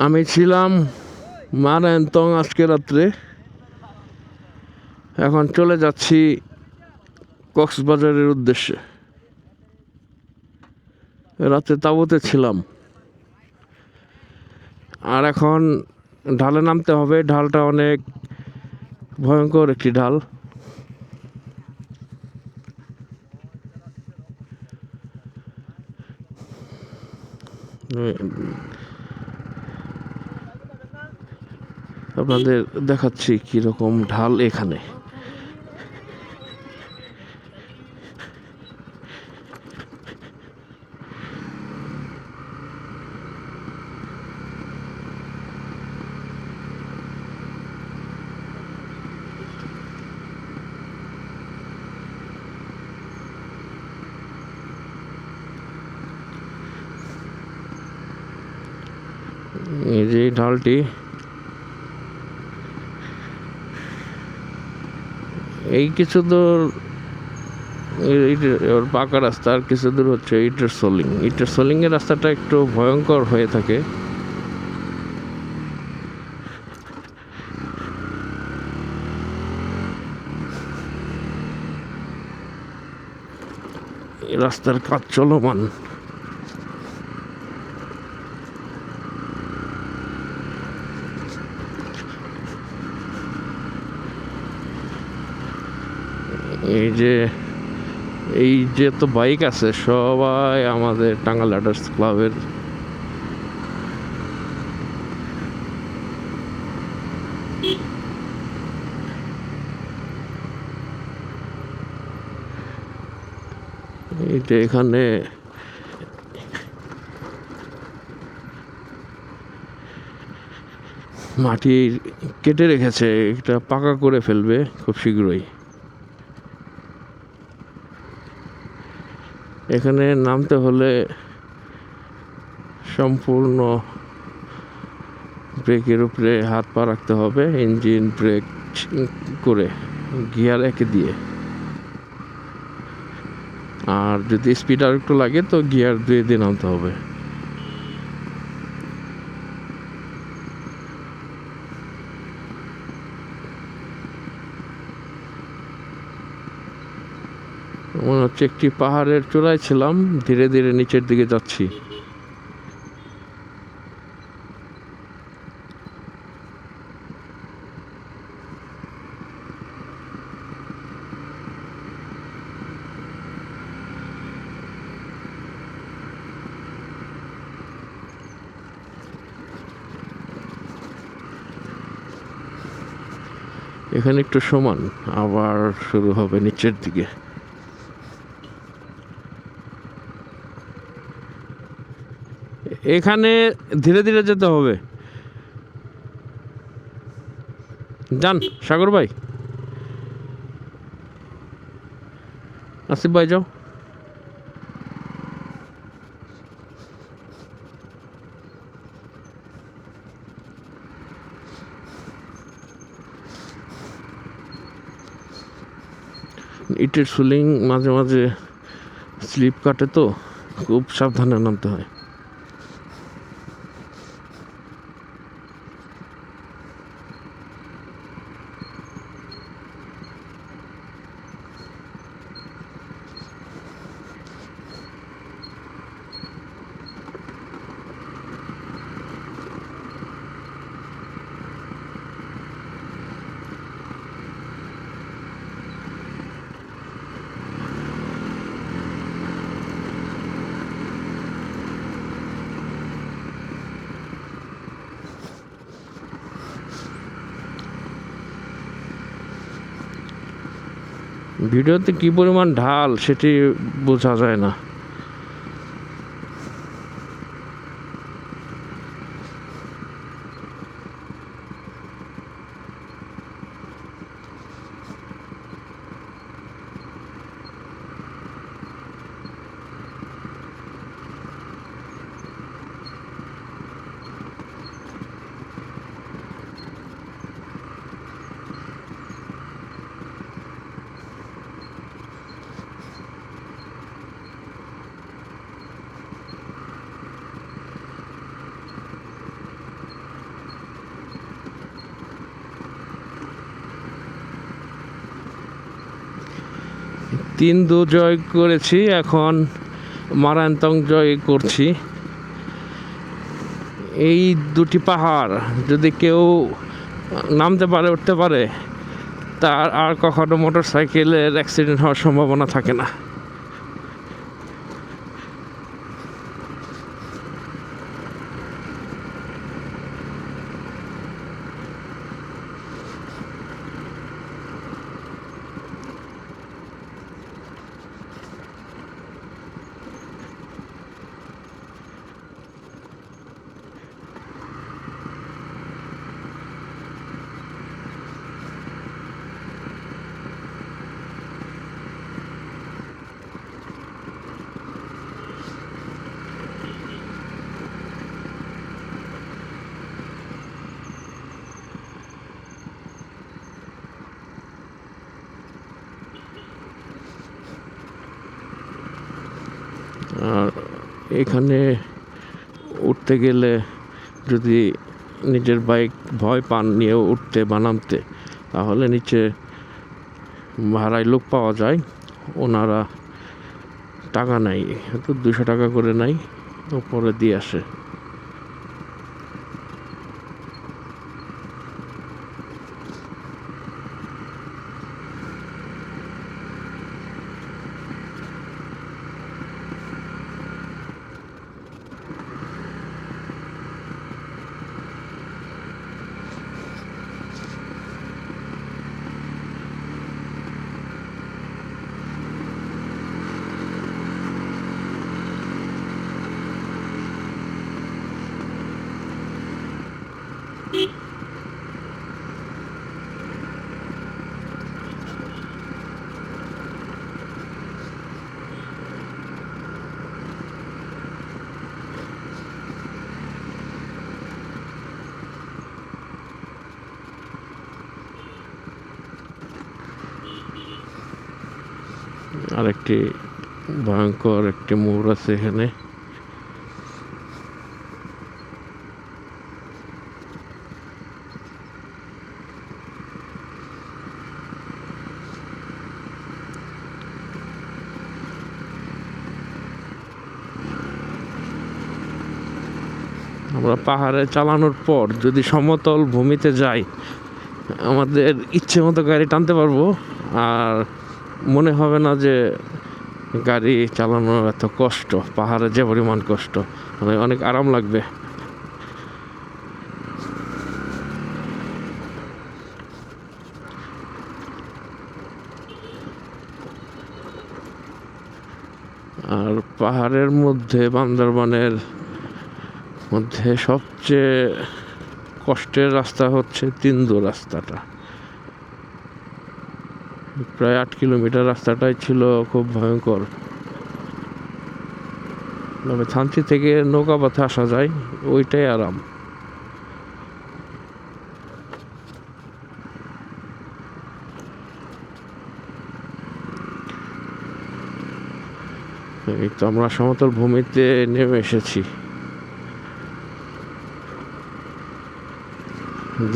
আমি ছিলাম মারায়ন্তং আজকে রাত্রে, এখন চলে যাচ্ছি কক্সবাজারের উদ্দেশ্যে। রাতে তাঁবুতে ছিলাম, আর এখন ঢালে নামতে হবে। ঢালটা অনেক ভয়ঙ্কর একটি ঢাল। আপনাদের দেখাচ্ছি কীরকম ঢাল এখানে। এই যে ঢালটি, এই কিছু দূর পাকা রাস্তা, আর কিছু দূর হচ্ছে ইটের সোলিং। ইটের সোলিংয়ের রাস্তাটা একটু ভয়ঙ্কর হয়ে থাকে। রাস্তার কাজ চলমান। এই যে তো বাইক আছে, সবাই আমাদের টাঙ্গাইল রাইডার্স ক্লাবের। এইটা এখানে মাটি কেটে রেখেছে, এটা পাকা করে ফেলবে খুব শীঘ্রই। এখানে নামতে হলে সম্পূর্ণ ব্রেকের উপরে হাত পা রাখতে হবে, ইঞ্জিন ব্রেক করে গিয়ার একে দিয়ে। আর যদি স্পিড আর একটু লাগে তো গিয়ার 2 দিয়ে নামতে হবে। মনে হচ্ছে একটি পাহাড়ের চূড়ায় ছিলাম, ধীরে ধীরে নিচের দিকে যাচ্ছি। এখানে একটু সমান, আবার শুরু হবে নিচের দিকে। এখানে ধীরে ধীরে যেতে হবে। যান সাগর ভাই, আসিফ ভাই যাও। ইটের সুলিং মাঝে মাঝে স্লিপ কাটে, তো খুব সাবধানে নামতে হয়। ভিডিওতে কি পরিমাণ ঢাল সেটি বোঝা যায় না। তিন্দু জয় করেছি, এখন মারান্তং জয় করছি। এই দুটি পাহাড় যদি কেউ নামতে পারে, উঠতে পারে, তার আর কখনো মোটর সাইকেলের অ্যাক্সিডেন্ট হওয়ার সম্ভাবনা থাকে না। আর এখানে উঠতে গেলে যদি নিজের বাইক ভয় পান নিয়ে উঠতে বা নামতে, তাহলে নিচে ভাড়ায় লোক পাওয়া যায়। ওনারা টাকা নেয়, হয়তো 200 টাকা করে নেয়, উপরে দিয়ে আসে। আরেকটি ভয়ঙ্কর একটি মোড় আছে এখানে। আমরা পাহাড়ে চালানোর পর যদি সমতল ভূমিতে যাই, আমাদের ইচ্ছে মতো গাড়ি টানতে পারবো, আর মনে হবে না যে গাড়ি চালানো এত কষ্ট। পাহাড়ে যে পরিমাণ কষ্ট, মানে অনেক আরাম লাগবে। আর পাহাড়ের মধ্যে বান্দরবানের মধ্যে সবচেয়ে কষ্টের রাস্তা হচ্ছে তিন্দু রাস্তাটা। প্রায় 8 কিলোমিটার রাস্তাটাই ছিল খুব ভয়ঙ্কর। তবে থানচি থেকে নৌকা পথে আসা যায়, ওইটাই আরাম। এই তো আমরা সমতল ভূমিতে নেমে এসেছি।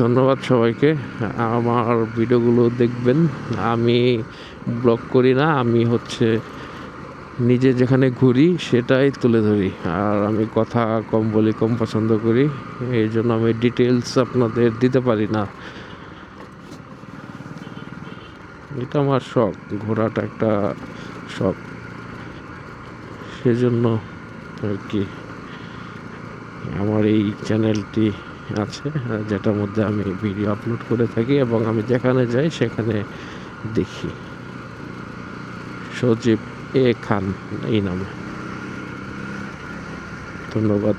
ধন্যবাদ সবাইকে। আমার ভিডিওগুলো দেখবেন। আমি ব্লগ করি না, আমি নিজে যেখানে ঘুরি সেটাই তুলে ধরি। আর আমি কথা কম বলি, কম পছন্দ করি, এই জন্য আমি ডিটেলস আপনাদের দিতে পারি না। এটা আমার শখ, ঘোরাটা একটা শখ, সেজন্য আর কি আমার এই চ্যানেলটি আছে, যেটার মধ্যে আমি ভিডিও আপলোড করে থাকি এবং আমি যেখানে যাই সেখানে দেখি। সজীব এ খান এই নামে। ধন্যবাদ।